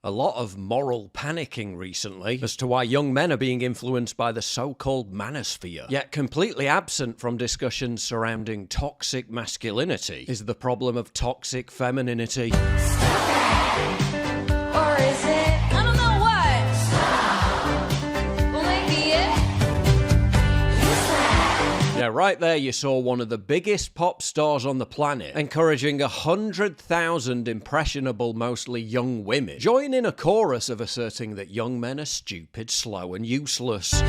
A lot of moral panicking recently as to why young men are being influenced by the so-called manosphere. Yet completely absent from discussions surrounding toxic masculinity is the problem of toxic femininity. Or is it? I don't know what. Well, maybe it. Yeah, right there you saw one of the biggest pop stars on the planet encouraging 100,000 impressionable, mostly young women, join in a chorus of asserting that young men are stupid, slow and useless.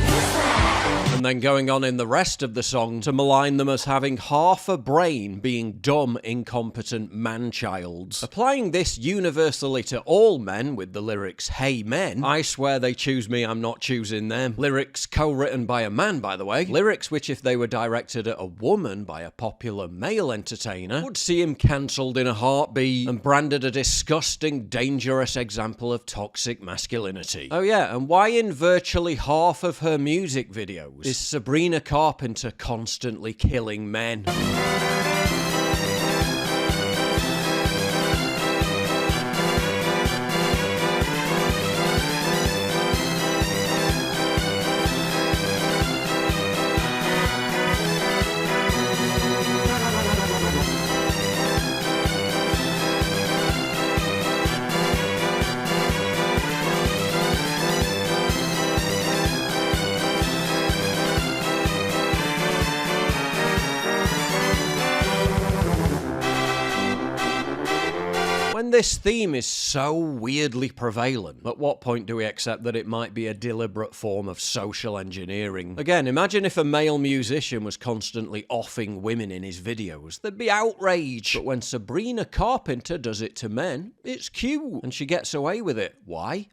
And then going on in the rest of the song to malign them as having half a brain, being dumb, incompetent man-childs. Applying this universally to all men with the lyrics, "Hey men, I swear they choose me, I'm not choosing them." Lyrics co-written by a man, by the way. Lyrics which, if they were directed at a woman by a popular male entertainer, would see him cancelled in a heartbeat and branded a disgusting, dangerous example of toxic masculinity. Oh yeah, and why in virtually half of her music videos is Sabrina Carpenter constantly killing men? When this theme is so weirdly prevalent, at what point do we accept that it might be a deliberate form of social engineering? Again, imagine if a male musician was constantly offing women in his videos. There'd be outrage. But when Sabrina Carpenter does it to men, it's cute, and she gets away with it. Why?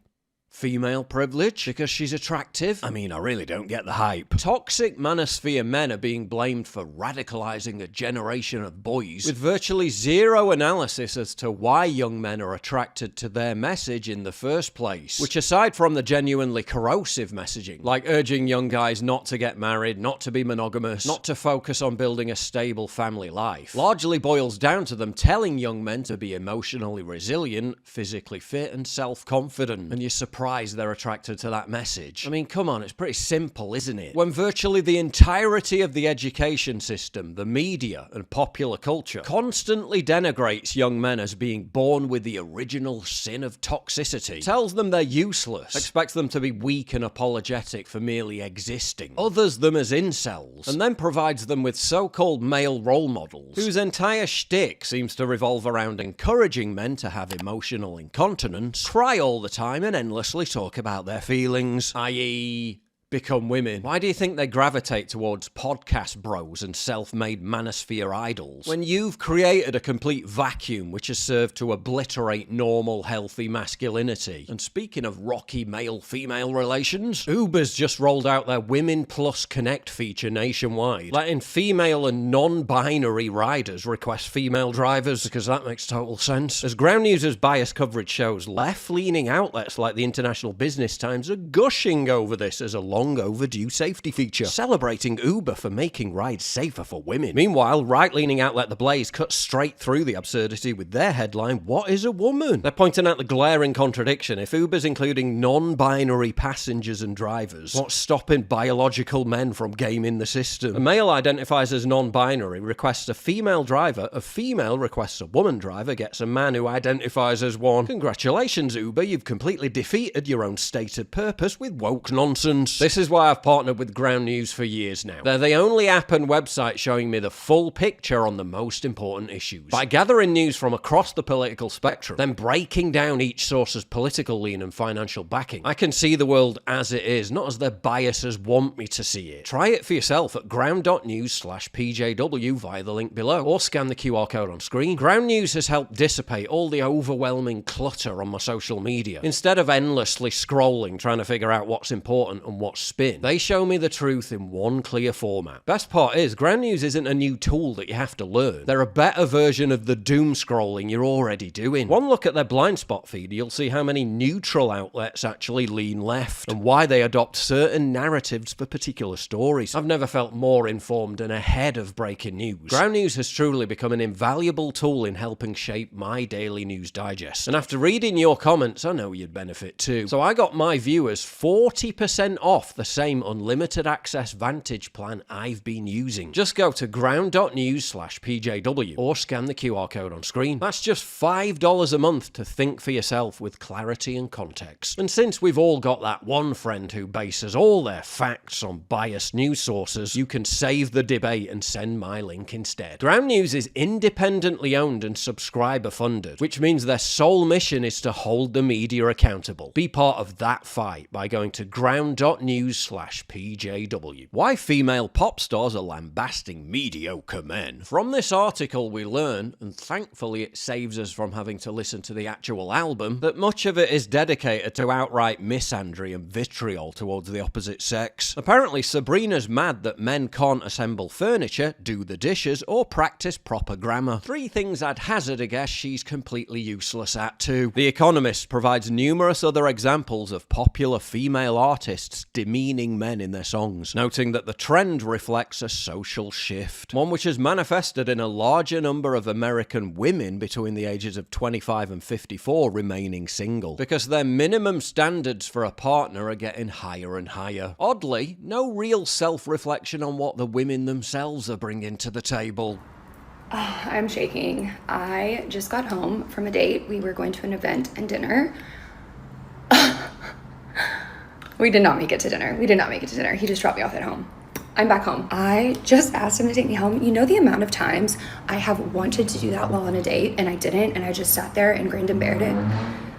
Female privilege? Because she's attractive? I mean, I really don't get the hype. Toxic manosphere men are being blamed for radicalizing a generation of boys, with virtually zero analysis as to why young men are attracted to their message in the first place. Which, aside from the genuinely corrosive messaging, like urging young guys not to get married, not to be monogamous, not to focus on building a stable family life, largely boils down to them telling young men to be emotionally resilient, physically fit, and self-confident. And you're surprised they're attracted to that message. I mean, come on, it's pretty simple, isn't it? When virtually the entirety of the education system, the media, and popular culture constantly denigrates young men as being born with the original sin of toxicity, tells them they're useless, expects them to be weak and apologetic for merely existing, others them as incels, and then provides them with so-called male role models, whose entire shtick seems to revolve around encouraging men to have emotional incontinence, cry all the time, and endlessly talk about their feelings, i.e., become women. Why do you think they gravitate towards podcast bros and self-made manosphere idols, when you've created a complete vacuum which has served to obliterate normal, healthy masculinity? And speaking of rocky male-female relations, Uber's just rolled out their Women Plus Connect feature nationwide, letting female and non-binary riders request female drivers, because that makes total sense. As Ground News's biased coverage shows, left-leaning outlets like the International Business Times are gushing over this as a long overdue safety feature, celebrating Uber for making rides safer for women. Meanwhile, right-leaning outlet The Blaze cuts straight through the absurdity with their headline, "What is a woman?" They're pointing out the glaring contradiction. If Uber's including non-binary passengers and drivers, what's stopping biological men from gaming the system? A male identifies as non-binary, requests a female driver, a female requests a woman driver, gets a man who identifies as one. Congratulations, Uber, you've completely defeated your own stated purpose with woke nonsense. This is why I've partnered with Ground News for years now. They're the only app and website showing me the full picture on the most important issues. By gathering news from across the political spectrum, then breaking down each source's political lean and financial backing, I can see the world as it is, not as their biases want me to see it. Try it for yourself at ground.news/PJW via the link below, or scan the QR code on screen. Ground News has helped dissipate all the overwhelming clutter on my social media. Instead of endlessly scrolling trying to figure out what's important and what's spin. They show me the truth in one clear format. Best part is, Ground News isn't a new tool that you have to learn. They're a better version of the doom scrolling you're already doing. One look at their blind spot feed, you'll see how many neutral outlets actually lean left, and why they adopt certain narratives for particular stories. I've never felt more informed and ahead of breaking news. Ground News has truly become an invaluable tool in helping shape my daily news digest. And after reading your comments, I know you'd benefit too. So I got my viewers 40% off the same unlimited access Vantage plan I've been using. Just go to ground.news/PJW or scan the QR code on screen. That's just $5 a month to think for yourself with clarity and context. And since we've all got that one friend who bases all their facts on biased news sources, you can save the debate and send my link instead. Ground News is independently owned and subscriber funded, which means their sole mission is to hold the media accountable. Be part of that fight by going to ground.news/PJW. Why female pop stars are lambasting mediocre men. From this article we learn, and thankfully it saves us from having to listen to the actual album, that much of it is dedicated to outright misandry and vitriol towards the opposite sex. Apparently Sabrina's mad that men can't assemble furniture, do the dishes, or practice proper grammar. 3 things I'd hazard a guess she's completely useless at too. The Economist provides numerous other examples of popular female artists demeaning men in their songs, noting that the trend reflects a social shift, one which has manifested in a larger number of American women between the ages of 25 and 54 remaining single, because their minimum standards for a partner are getting higher and higher. Oddly, no real self-reflection on what the women themselves are bringing to the table. I'm shaking. I just got home from a date. We were going to an event and dinner. We did not make it to dinner. He just dropped me off at home. I'm back home. I just asked him to take me home. You know the amount of times I have wanted to do that while on a date and I didn't, and I just sat there and grinned and bared it.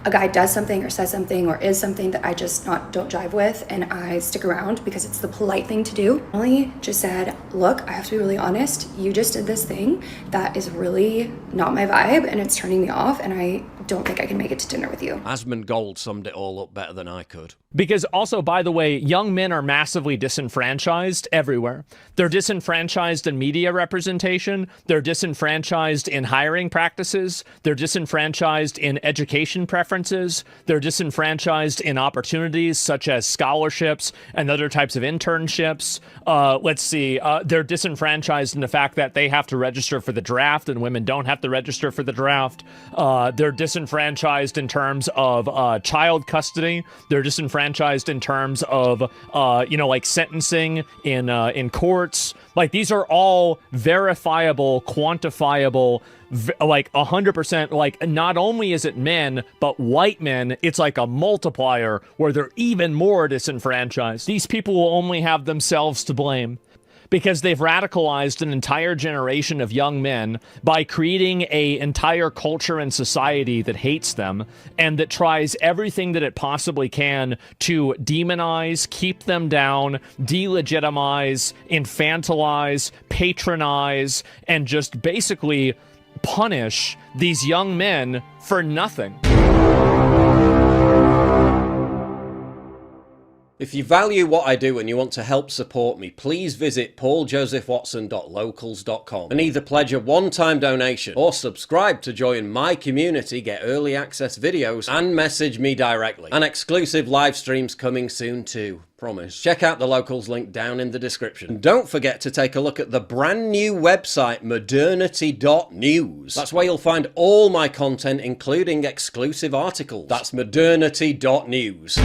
A guy does something or says something or is something that I just don't jive with, and I stick around because it's the polite thing to do. Emily just said, look, I have to be really honest. You just did this thing that is really not my vibe and it's turning me off, and I don't think I can make it to dinner with you. Asmongold summed it all up better than I could. Because also, by the way, young men are massively disenfranchised everywhere. They're disenfranchised in media representation. They're disenfranchised in hiring practices. They're disenfranchised in education preferences. They're disenfranchised in opportunities such as scholarships and other types of internships. They're disenfranchised in the fact that they have to register for the draft and women don't have to register for the draft. They're disenfranchised in terms of child custody. They're disenfranchised in terms of, sentencing in courts. Like, these are all verifiable, quantifiable, 100%, like, not only is it men, but white men, it's like a multiplier where they're even more disenfranchised. These people will only have themselves to blame, because they've radicalized an entire generation of young men by creating an entire culture and society that hates them and that tries everything that it possibly can to demonize, keep them down, delegitimize, infantilize, patronize, and just basically punish these young men for nothing. If you value what I do and you want to help support me, please visit pauljosephwatson.locals.com and either pledge a one-time donation or subscribe to join my community, get early access videos, and message me directly. And exclusive live streams coming soon too. Promise. Check out the Locals link down in the description. And don't forget to take a look at the brand new website, modernity.news. That's where you'll find all my content, including exclusive articles. That's modernity.news.